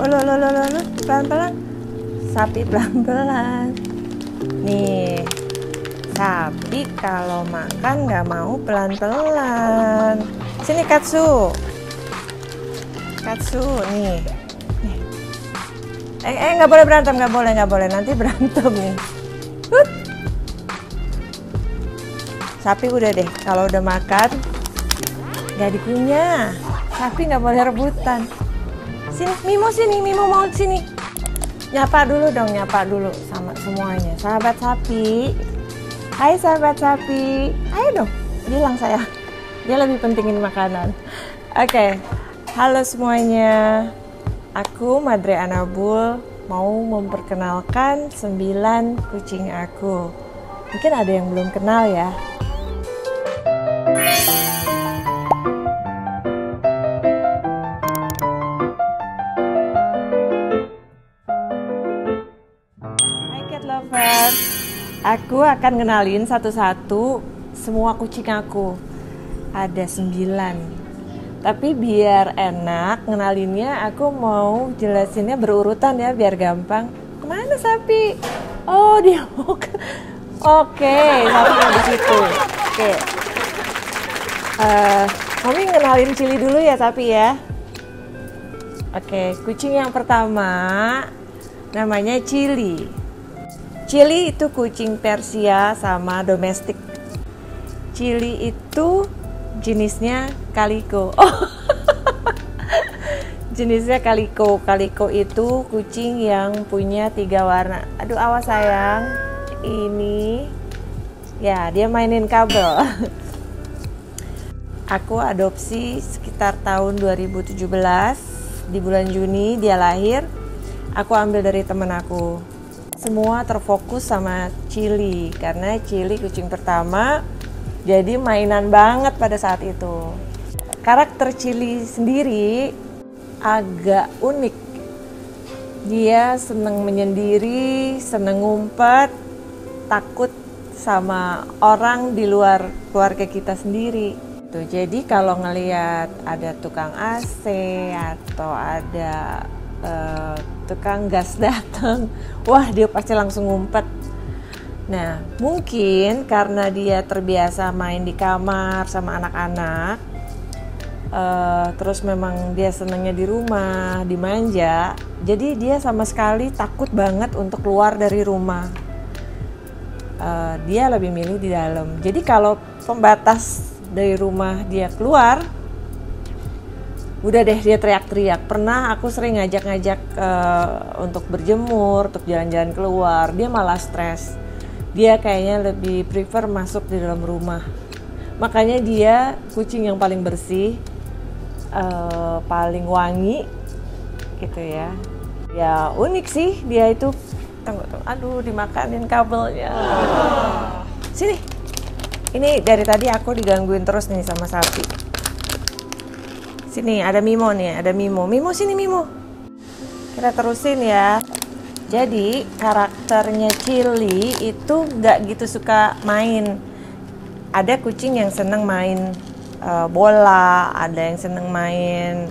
lo, pelan-pelan. Sapi pelan-pelan. Nih, sapi kalau makan nggak mau pelan-pelan. Sini Katsu. Katsu, nih. Nggak boleh berantem, nggak boleh. Nanti berantem nih. Sapi udah deh, kalau udah makan nggak dikunyah. Sapi nggak boleh rebutan. Sini, Mimo mau sini. Nyapa dulu dong, sama semuanya. Sahabat sapi. Hai sahabat sapi. Ayo dong, bilang saya. Dia lebih pentingin makanan. Oke. Halo semuanya. Aku Madre Anabul mau memperkenalkan 9 kucing aku. Mungkin ada yang belum kenal ya. Aku akan kenalin satu-satu semua kucing aku. Ada 9. Tapi biar enak ngenalinnya, aku mau jelasinnya berurutan ya, biar gampang. Kemana sapi? Oh, dia mau ke... Oke, sapinya di situ. Oke. Mami ngenalin Chili dulu ya sapi ya. Oke, kucing yang pertama namanya Chili. Chili itu kucing Persia sama domestik. Chili itu jenisnya Calico. Oh. Jenisnya Calico. Calico itu kucing yang punya 3 warna. Aduh, awas sayang. Ini ya, dia mainin kabel. Aku adopsi sekitar tahun 2017. Di bulan Juni dia lahir. Aku ambil dari temen aku. Semua terfokus sama Chili karena Chili kucing pertama, jadi mainan banget pada saat itu. Karakter Chili sendiri agak unik. Dia seneng menyendiri, seneng ngumpet, takut sama orang di luar keluarga kita sendiri. Tuh, jadi kalau ngelihat ada tukang AC atau ada tukang gas datang, wah dia pasti langsung ngumpet. Nah, mungkin karena dia terbiasa main di kamar sama anak-anak, terus memang dia senangnya di rumah, dimanja, jadi dia sama sekali takut banget untuk keluar dari rumah. Dia lebih milih di dalam. Jadi kalau pembatas dari rumah dia keluar, udah deh dia teriak-teriak. Pernah aku sering ngajak-ngajak untuk berjemur, untuk jalan-jalan keluar, dia malah stres. Dia kayaknya lebih prefer masuk di dalam rumah. Makanya dia kucing yang paling bersih, paling wangi gitu ya. Ya unik sih dia itu. Tunggu. Aduh, dimakanin kabelnya. Sini. Ini dari tadi aku digangguin terus nih sama sapi. Sini ada Mimo nih, ada Mimo. Mimo sini Mimo. Kita terusin ya. Jadi karakternya Chili itu nggak gitu suka main. Ada kucing yang seneng main bola, ada yang seneng main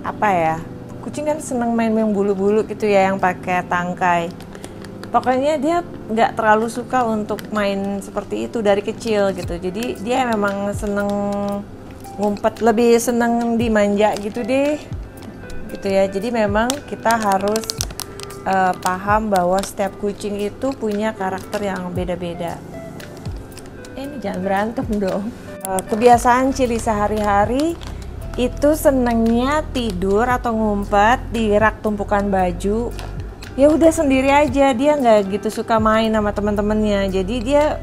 apa ya? Kucing kan seneng main yang bulu-bulu gitu ya, yang pakai tangkai. Pokoknya dia nggak terlalu suka untuk main seperti itu dari kecil gitu. Jadi dia memang seneng ngumpet, lebih seneng dimanja gitu deh. Gitu ya. Jadi memang kita harus paham bahwa setiap kucing itu punya karakter yang beda-beda. Ini jangan berantem dong. Kebiasaan Chili sehari-hari itu senengnya tidur atau ngumpet di rak tumpukan baju. Ya udah sendiri aja, dia nggak gitu suka main sama teman-temannya. Jadi dia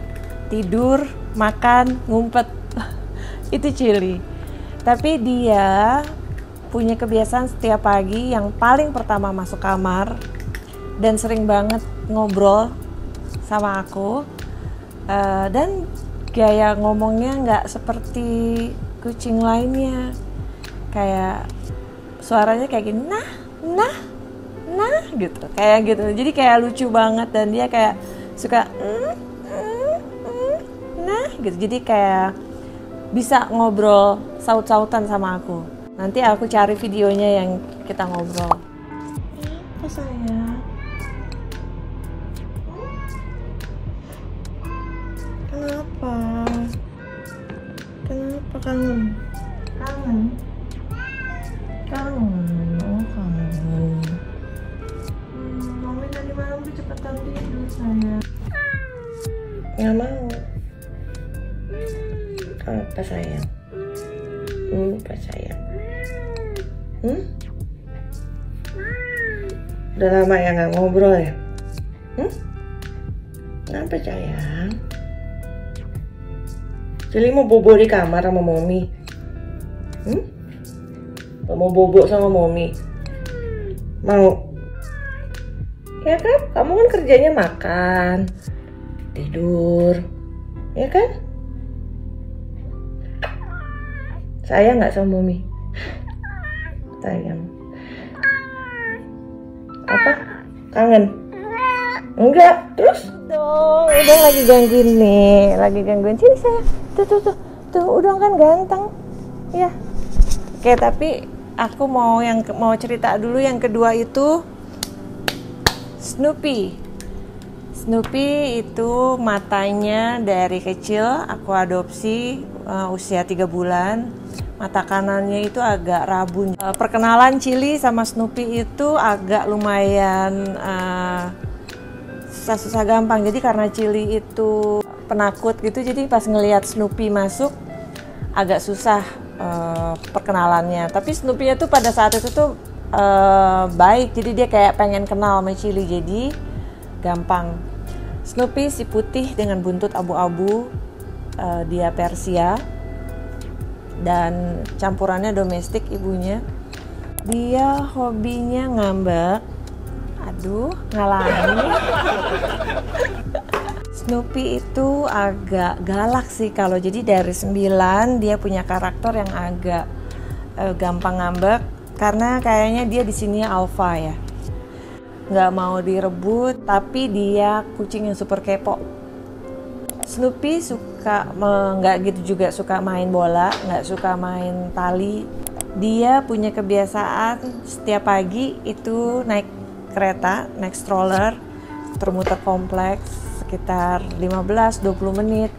tidur, makan, ngumpet. Itu Chili. Tapi dia punya kebiasaan setiap pagi yang paling pertama masuk kamar dan sering banget ngobrol sama aku. Dan gaya ngomongnya nggak seperti kucing lainnya. Kayak suaranya kayak gini, nah gitu, kayak gitu. Jadi kayak lucu banget dan dia kayak suka nah gitu. Jadi kayak bisa ngobrol saut-sautan sama aku. Nanti aku cari videonya yang kita ngobrol. Apa sayang? Kenapa? Kenapa kangen? Kangen? Kangen? Oh kangen. Mami tadi malam tuh cepetan tidur sayang. Nggak mau. Apa sayang? Apa sayang? Udah lama ya nggak ngobrol ya? Kenapa sayang? Cili mau bobo di kamar sama Momi? Mau bobo sama Momi? Mau? Ya kan? Kamu kan kerjanya makan, tidur, ya kan? Sayang nggak sama Momi? Sayang. Apa? Kangen? Enggak. Terus? Dong, udah lagi gangguin nih, lagi gangguin. Sini sayang. Tuh, udah kan ganteng. Ya. Oke, tapi aku mau cerita dulu yang kedua itu Snoopy. Snoopy itu matanya dari kecil aku adopsi usia 3 bulan. Mata kanannya itu agak rabun. Perkenalan Chili sama Snoopy itu agak lumayan susah-susah gampang. Jadi karena Chili itu penakut gitu, jadi pas ngelihat Snoopy masuk agak susah perkenalannya. Tapi Snoopy-nya tuh pada saat itu tuh baik, jadi dia kayak pengen kenal sama Chili, jadi gampang. Snoopy si putih dengan buntut abu-abu, dia Persia dan campurannya domestik ibunya. Dia hobinya ngambek. Aduh, ngalahin. Snoopy itu agak galak sih kalau, jadi dari 9 dia punya karakter yang agak gampang ngambek karena kayaknya dia di sini alpha ya. Nggak mau direbut, tapi dia kucing yang super kepo. Snoopy suka, nggak gitu juga suka main bola, nggak suka main tali. Dia punya kebiasaan setiap pagi itu naik kereta, naik stroller, muter-muter kompleks sekitar 15-20 menit.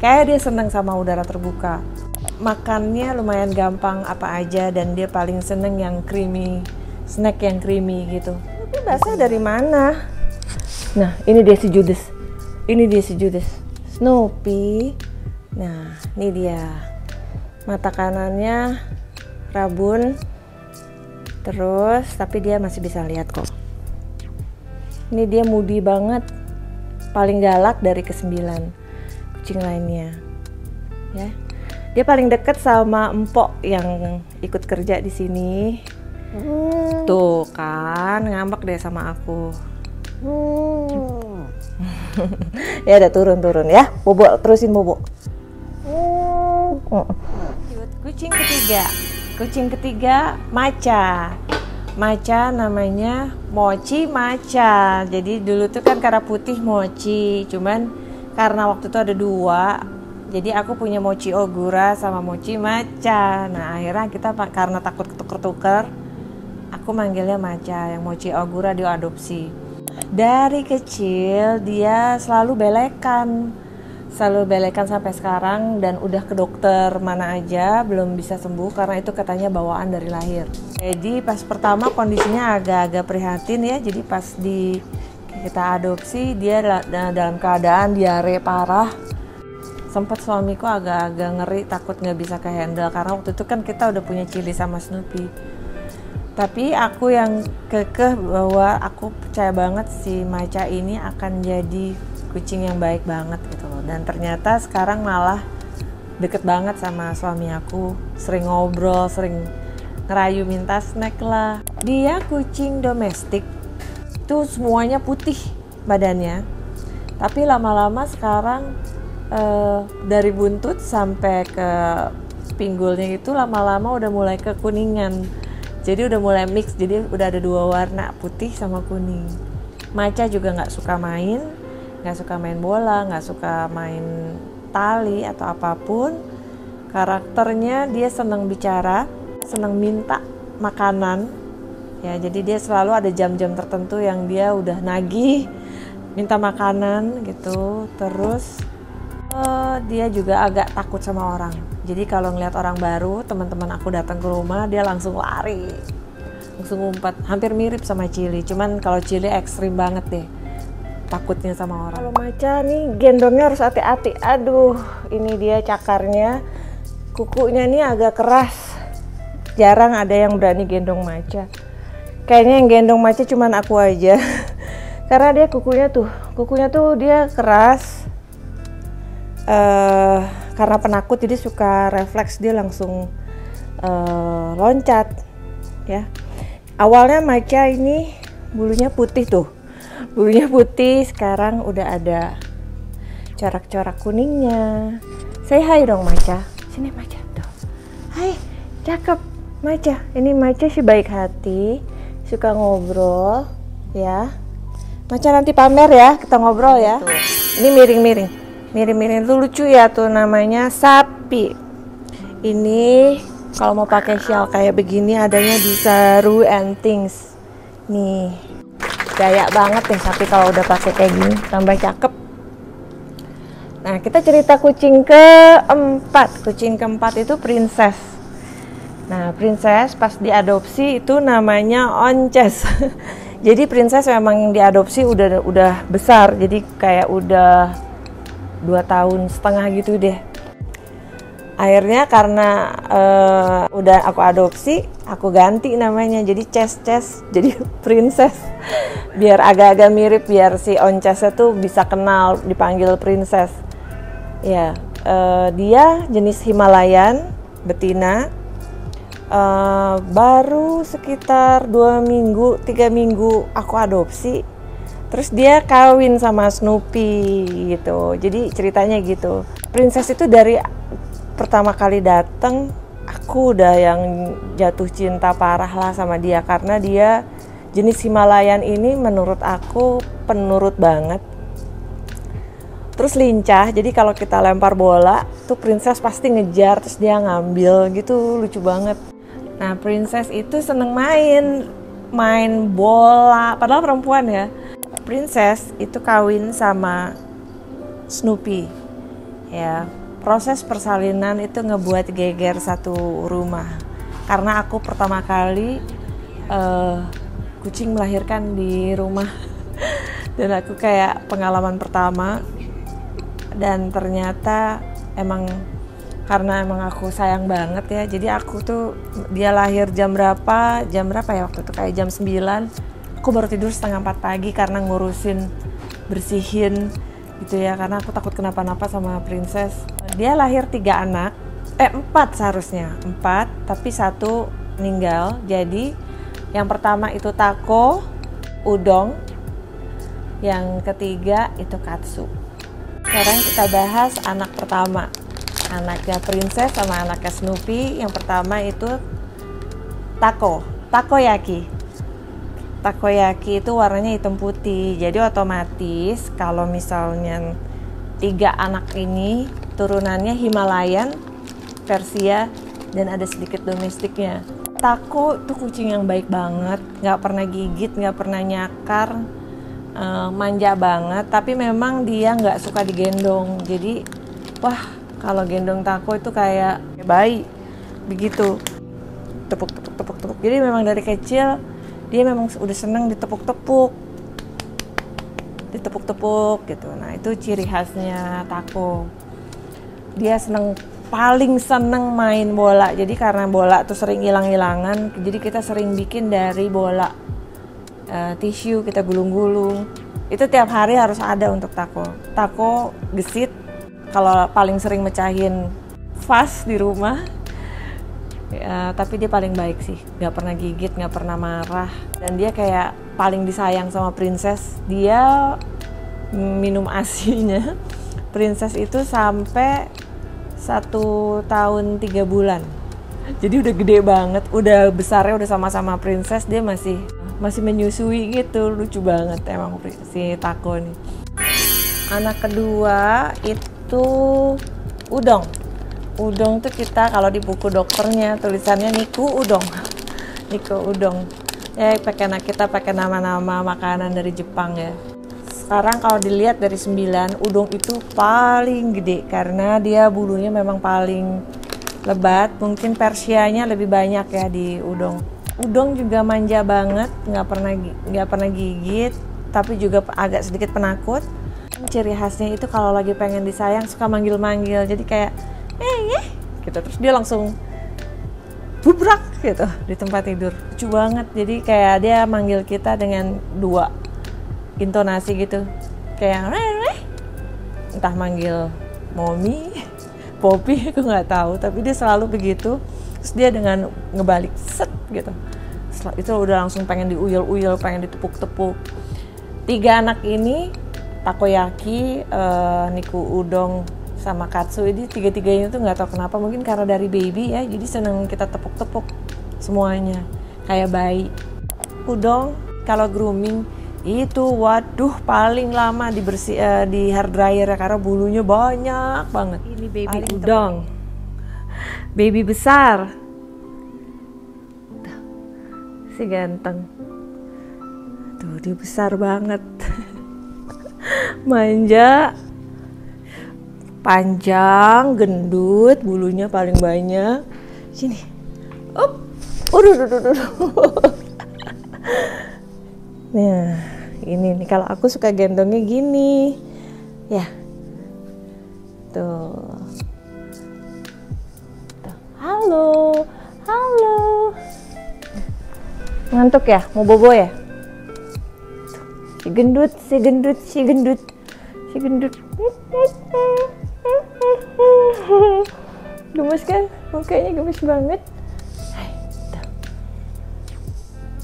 Kayak dia seneng sama udara terbuka. Makannya lumayan gampang apa aja, dan dia paling seneng yang creamy, snack yang creamy gitu. Tapi bahasa dari mana? Nah, ini dia si Judes. Ini dia si Judes. Snoopy. Nah, ini dia. Mata kanannya rabun. Terus, tapi dia masih bisa lihat kok. Ini dia moody banget. Paling galak dari ke-9 kucing lainnya. Ya. Dia paling deket sama Empok yang ikut kerja di sini. Tuh kan, ngambek deh sama aku. Ya udah turun ya, bobo, terusin bobo. Kucing ketiga Macha. Macha namanya Mochi Macha. Jadi dulu tuh kan karena putih Mochi, cuman karena waktu itu ada 2, jadi aku punya Mochi Ogura sama Mochi Macha. Nah akhirnya kita karena takut ketuker-tuker, aku manggilnya Macha. Yang Mochi Ogura diadopsi. Dari kecil dia selalu belekan sampai sekarang, dan udah ke dokter mana aja belum bisa sembuh karena itu katanya bawaan dari lahir. Jadi pas pertama kondisinya agak-agak prihatin ya. Jadi pas kita adopsi dia dalam keadaan diare parah. Sempat suamiku agak-agak ngeri, takut nggak bisa kehandle karena waktu itu kan kita udah punya Chili sama Snoopy. Tapi aku yang kekeh bahwa aku percaya banget si Macha ini akan jadi kucing yang baik banget gitu loh. Dan ternyata sekarang malah deket banget sama suami aku, sering ngobrol, sering ngerayu minta snack lah. Dia kucing domestik, itu semuanya putih badannya. Tapi lama-lama sekarang dari buntut sampai ke pinggulnya itu lama-lama udah mulai kekuningan. Jadi udah mulai mix, jadi udah ada 2 warna, putih sama kuning. Macha juga nggak suka main bola, nggak suka main tali atau apapun. Karakternya dia senang bicara, senang minta makanan ya, jadi dia selalu ada jam-jam tertentu yang dia udah nagih minta makanan gitu. Terus dia juga agak takut sama orang, jadi kalau ngeliat orang baru, teman-teman aku datang ke rumah, dia langsung lari, langsung ngumpet, hampir mirip sama Chili, cuman kalau Chili ekstrim banget deh takutnya sama orang. Kalau Maca nih gendongnya harus hati-hati. Aduh, ini dia cakarnya, kukunya nih agak keras, jarang ada yang berani gendong Maca. Kayaknya yang gendong Maca cuman aku aja karena dia kukunya tuh dia keras, karena penakut jadi suka refleks, dia langsung loncat ya. Awalnya Maca ini bulunya putih tuh, bulunya putih, sekarang udah ada corak-corak kuningnya. Say hi dong Maca, sini Maca tuh. Hai, cakep Maca. Ini Maca sih baik hati, suka ngobrol ya. Maca nanti pamer ya, kita ngobrol ya. Ini miring-miring tuh lucu ya, tuh namanya Sapi. Ini kalau mau pakai shawl kayak begini adanya di Saru and Things. Nih, gaya banget nih Sapi kalau udah pakai kayak gini, tambah cakep. Nah, kita cerita kucing keempat. Kucing keempat itu Princess. Nah, Princess pas diadopsi itu namanya Onces. Jadi Princess memang diadopsi udah besar, jadi kayak udah 2,5 tahun gitu deh. Akhirnya karena udah aku adopsi, aku ganti namanya jadi Ces, jadi Princess. Biar agak-agak mirip, biar si Oncesnya tuh bisa kenal dipanggil Princess. Ya, dia jenis Himalayan, betina. Baru sekitar 2 minggu, 3 minggu aku adopsi. Terus dia kawin sama Snoopy gitu. Jadi ceritanya gitu. Princess itu dari pertama kali dateng, aku udah yang jatuh cinta parah lah sama dia, karena dia jenis Himalayan ini menurut aku penurut banget. Terus lincah, jadi kalau kita lempar bola tuh Princess pasti ngejar, terus dia ngambil gitu, lucu banget. Nah, Princess itu seneng main bola, padahal perempuan ya. Princess itu kawin sama Snoopy ya. Proses persalinan itu ngebuat geger satu rumah, karena aku pertama kali kucing melahirkan di rumah dan aku kayak pengalaman pertama. Dan ternyata karena emang aku sayang banget ya, jadi aku tuh dia lahir jam berapa ya waktu itu, kayak jam 9, aku baru tidur 3:30 pagi karena ngurusin, bersihin gitu ya, karena aku takut kenapa-napa sama Princess. Dia lahir 3 anak, 4 seharusnya, 4, tapi 1 meninggal. Jadi yang pertama itu Tako, Udong, yang ketiga itu Katsu. Sekarang kita bahas anak pertama, anaknya Princess sama anaknya Snoopy. Yang pertama itu Takoyaki. Takoyaki itu warnanya hitam putih, jadi otomatis kalau misalnya 3 anak ini turunannya Himalayan, Persia, dan ada sedikit domestiknya. Tako tuh kucing yang baik banget, nggak pernah gigit, nggak pernah nyakar, manja banget, tapi memang dia nggak suka digendong. Jadi wah, kalau gendong Tako itu kayak bayi begitu, tepuk. Jadi memang dari kecil dia memang udah seneng ditepuk gitu. Nah, itu ciri khasnya Tako. Dia paling seneng main bola. Jadi karena bola tuh sering hilang-hilangan, jadi kita sering bikin dari bola tisu, kita gulung-gulung. Itu tiap hari harus ada untuk Tako. Tako gesit, kalau paling sering mecahin vas di rumah. Ya, tapi dia paling baik sih, nggak pernah gigit, nggak pernah marah, dan dia kayak paling disayang sama Princess. Dia minum ASI-nya Princess itu sampai 1 tahun 3 bulan. Jadi udah gede banget, udah besarnya udah sama-sama Princess, dia masih menyusui gitu. Lucu banget emang si Tako nih. Anak kedua itu Udong. Udong tuh kita kalau di buku dokternya tulisannya Niku Udong. Niku Udong. Ya kita pakai nama-nama makanan dari Jepang ya. Sekarang kalau dilihat dari 9, udong itu paling gede karena dia bulunya memang paling lebat. Mungkin Persianya lebih banyak ya di udong. Udong juga manja banget, nggak pernah gigit, tapi juga agak sedikit penakut. Ciri khasnya itu kalau lagi pengen disayang suka manggil-manggil, jadi kayak gitu, terus dia langsung bubrak gitu di tempat tidur. Lucu banget, jadi kayak dia manggil kita dengan 2 intonasi gitu, kayak entah manggil mommy, poppy, aku nggak tahu, tapi dia selalu begitu. Terus dia dengan ngebalik set gitu, itu udah langsung pengen diuyel-uyel, pengen ditepuk-tepuk. 3 anak ini takoyaki, Niku Udong sama Katsu ini tiga-tiganya tuh nggak tahu kenapa, mungkin karena dari baby ya, jadi seneng kita tepuk-tepuk semuanya kayak bayi. Udong kalau grooming itu waduh paling lama di hair dryer ya, karena bulunya banyak banget. Ini baby udong, baby besar, si ganteng tuh, dia besar banget. Manja, panjang, gendut, bulunya paling banyak. Sini, Nah, ini nih kalau aku suka gendongnya gini, ya. Tuh. Halo, halo. Ngantuk ya? Mau bobo ya? Si gendut, si gendut, si gendut, si gendut. Gemes kan? Mukanya gemes banget.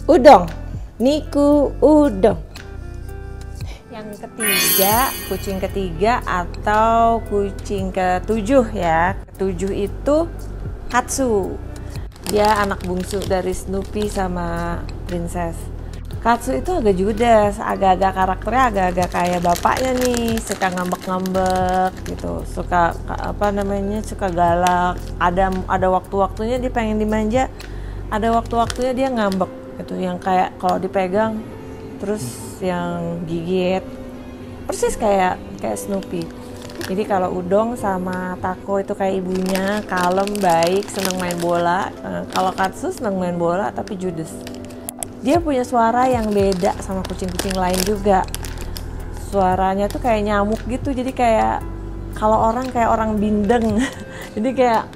Udong, Niku Udong. Yang ketiga, kucing ketiga atau kucing ke-7 ya. Ke-7 itu Katsu. Dia anak bungsu dari Snoopy sama Princess. Katsu itu agak judes, agak-agak karakternya agak-agak kayak bapaknya nih, suka ngambek-ngambek gitu, suka suka galak. Ada waktu-waktunya dia pengen dimanja, ada waktu-waktunya dia ngambek gitu, yang kayak kalau dipegang terus yang gigit, persis kayak Snoopy. Jadi kalau Udong sama Tako itu kayak ibunya, kalem, baik, seneng main bola. Kalau Katsu seneng main bola tapi judes. Dia punya suara yang beda sama kucing-kucing lain juga. Suaranya tuh kayak nyamuk gitu, jadi kayak kalau orang kayak orang bindeng. Jadi kayak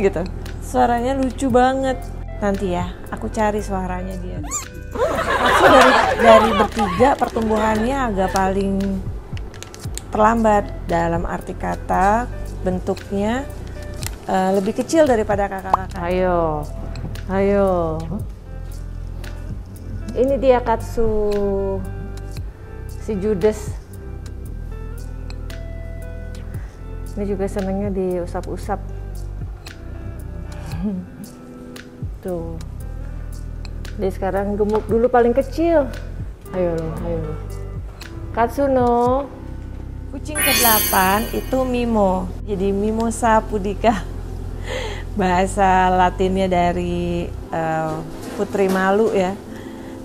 gitu. Suaranya lucu banget. Nanti ya, aku cari suaranya dia. Katsu dari bertiga pertumbuhannya agak paling terlambat, dalam arti kata bentuknya lebih kecil daripada kakak-kakak. Ayo. Ini dia Katsu, si judes. Ini juga senengnya diusap-usap. Tuh. Dia sekarang gemuk, dulu paling kecil. Ayo. Katsu no. Kucing ke-8 itu Mimo. Jadi Mimosa pudica. Bahasa Latinnya dari putri malu ya.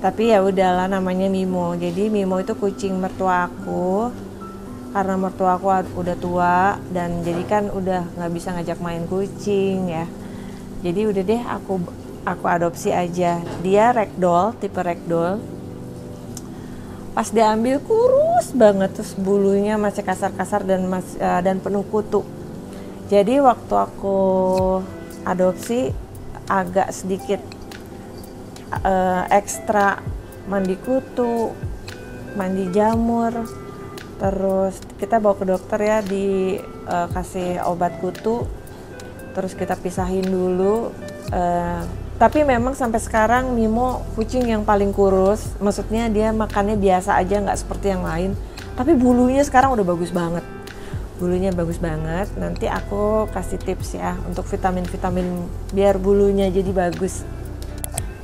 Tapi ya udahlah namanya Mimo. Jadi Mimo itu kucing mertua aku. Karena mertua aku udah tua dan jadi kan udah nggak bisa ngajak main kucing ya. Jadi udah deh aku adopsi aja. Dia ragdoll, tipe ragdoll. Pas diambil kurus banget, terus bulunya masih kasar-kasar dan penuh kutu. Jadi waktu aku adopsi agak sedikit ekstra mandi kutu, mandi jamur, terus kita bawa ke dokter ya, dikasih obat kutu, terus kita pisahin dulu. Tapi memang sampai sekarang Mimo kucing yang paling kurus, maksudnya dia makannya biasa aja, nggak seperti yang lain. Tapi bulunya sekarang udah bagus banget. Bulunya bagus banget. Nanti aku kasih tips ya untuk vitamin-vitamin biar bulunya jadi bagus.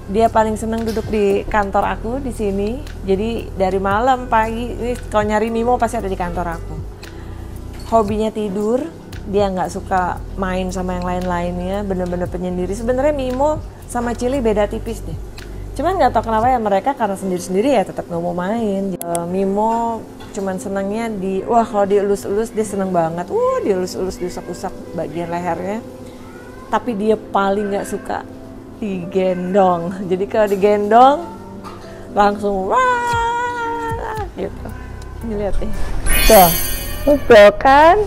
Dia paling seneng duduk di kantor aku di sini. Jadi dari malam pagi ini kalau nyari Mimo pasti ada di kantor aku. Hobinya tidur, dia nggak suka main sama yang lain-lainnya, bener-bener penyendiri. Sebenarnya Mimo sama Chili beda tipis deh. Cuman nggak tahu kenapa ya mereka karena sendiri-sendiri ya tetap nggak mau main. Mimo cuman senangnya wah kalau dielus-elus dia seneng banget. Dielus-elus, diusap-usap bagian lehernya. Tapi dia paling nggak suka digendong. Jadi kalau digendong langsung wah gitu. Ini lihat nih. Tuh kan.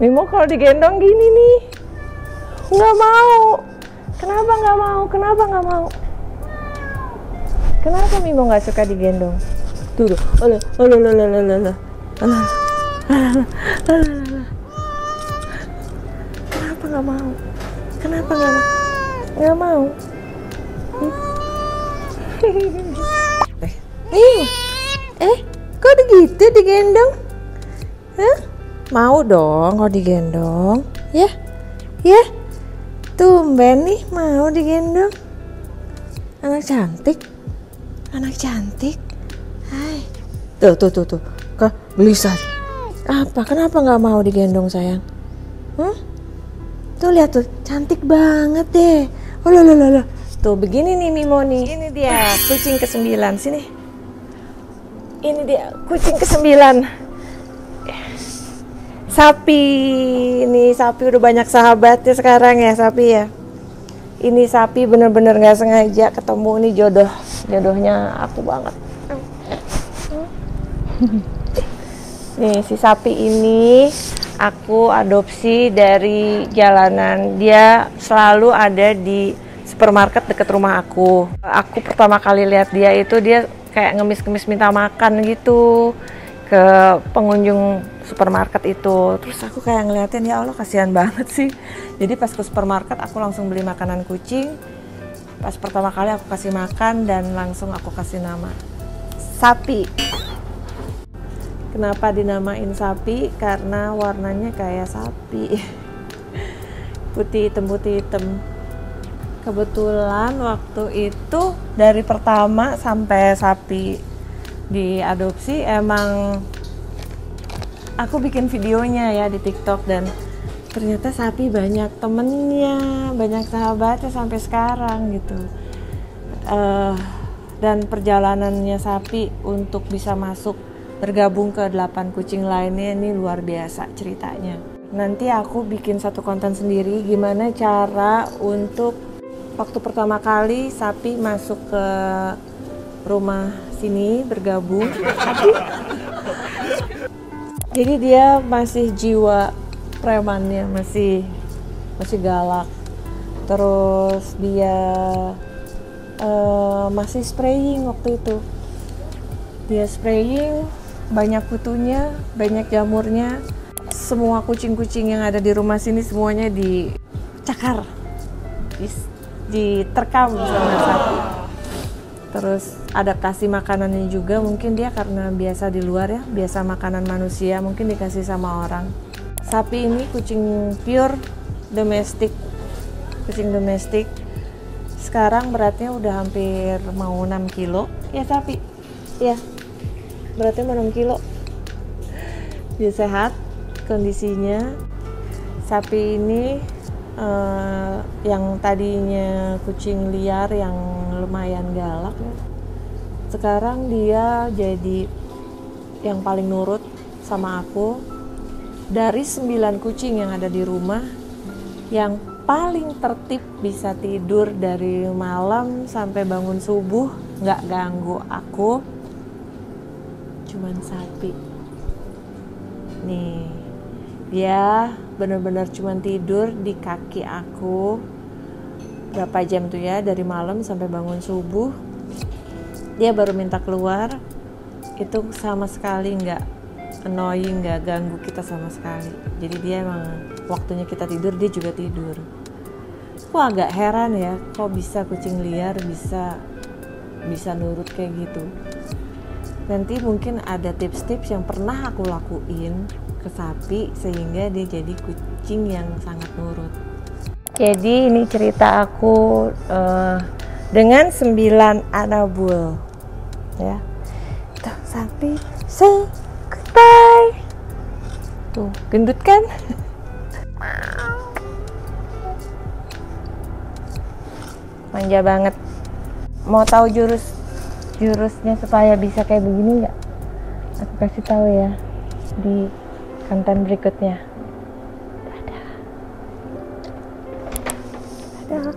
Mimo kalau digendong gini nih, nggak mau. Kenapa nggak mau? Kenapa nggak mau? Kenapa Mimo nggak suka digendong? Tuh, kenapa nggak mau? Kenapa nggak mau? Nggak mau. Kok gitu digendong? Hah? Mau dong kalau digendong, ya, tumben nih mau digendong, anak cantik, hai, tuh, kok gelisah, apa, kenapa nggak mau digendong sayang, tuh lihat tuh, cantik banget deh, tuh begini nih Mimo nih, ini dia kucing ke-9, sini, ini dia kucing ke-9. Sapi, ini sapi udah banyak sahabatnya sekarang ya sapi ya. Ini sapi bener-bener nggak sengaja ketemu nih jodohnya aku banget. Nih si sapi ini aku adopsi dari jalanan. Dia selalu ada di supermarket dekat rumah aku. Aku pertama kali lihat dia itu dia kayak ngemis-ngemis minta makan gitu ke pengunjung supermarket itu. Terus aku kayak ngeliatin, ya Allah kasihan banget sih. Jadi pas ke supermarket aku langsung beli makanan kucing. Pas pertama kali aku kasih makan dan langsung aku kasih nama Sapi. Kenapa dinamain Sapi? Karena warnanya kayak sapi. Putih hitam. Kebetulan waktu itu dari pertama sampai sapi diadopsi emang aku bikin videonya ya di TikTok dan ternyata sapi banyak temennya, banyak sahabatnya sampai sekarang gitu. Dan perjalanannya sapi untuk bisa masuk bergabung ke 8 kucing lainnya ini luar biasa ceritanya. Nanti aku bikin satu konten sendiri gimana cara untuk waktu pertama kali sapi masuk ke rumah sini bergabung. Jadi dia masih jiwa premannya masih galak. Terus dia masih spraying waktu itu. Dia spraying, banyak kutunya, banyak jamurnya. Semua kucing-kucing yang ada di rumah sini semuanya dicakar, diterkam sama sapi. Terus adaptasi makanannya juga mungkin dia karena biasa di luar ya, biasa makanan manusia mungkin dikasih sama orang. Sapi ini kucing pure domestik, kucing domestik. Sekarang beratnya udah hampir mau 6 kilo ya sapi, ya beratnya mau 6 kilo. Dia sehat kondisinya. Sapi ini yang tadinya kucing liar yang lumayan galak ya. Sekarang dia jadi yang paling nurut sama aku. Dari 9 kucing yang ada di rumah, yang paling tertib bisa tidur dari malam sampai bangun subuh nggak ganggu aku cuman sapi. Nih dia benar-benar cuman tidur di kaki aku berapa jam tuh ya, dari malam sampai bangun subuh. Dia baru minta keluar, itu sama sekali nggak annoying, nggak ganggu kita sama sekali. Jadi dia emang waktunya kita tidur dia juga tidur. Aku agak heran ya, kok bisa kucing liar bisa nurut kayak gitu. Nanti mungkin ada tips-tips yang pernah aku lakuin ke sapi sehingga dia jadi kucing yang sangat nurut. Jadi ini cerita aku dengan 9 Anabul ya. Tuh sapi say goodbye. Tuh gendut kan? Manja banget. Mau tahu jurusnya supaya bisa kayak begini nggak? Aku kasih tahu ya di konten berikutnya. Dadah. Dadah.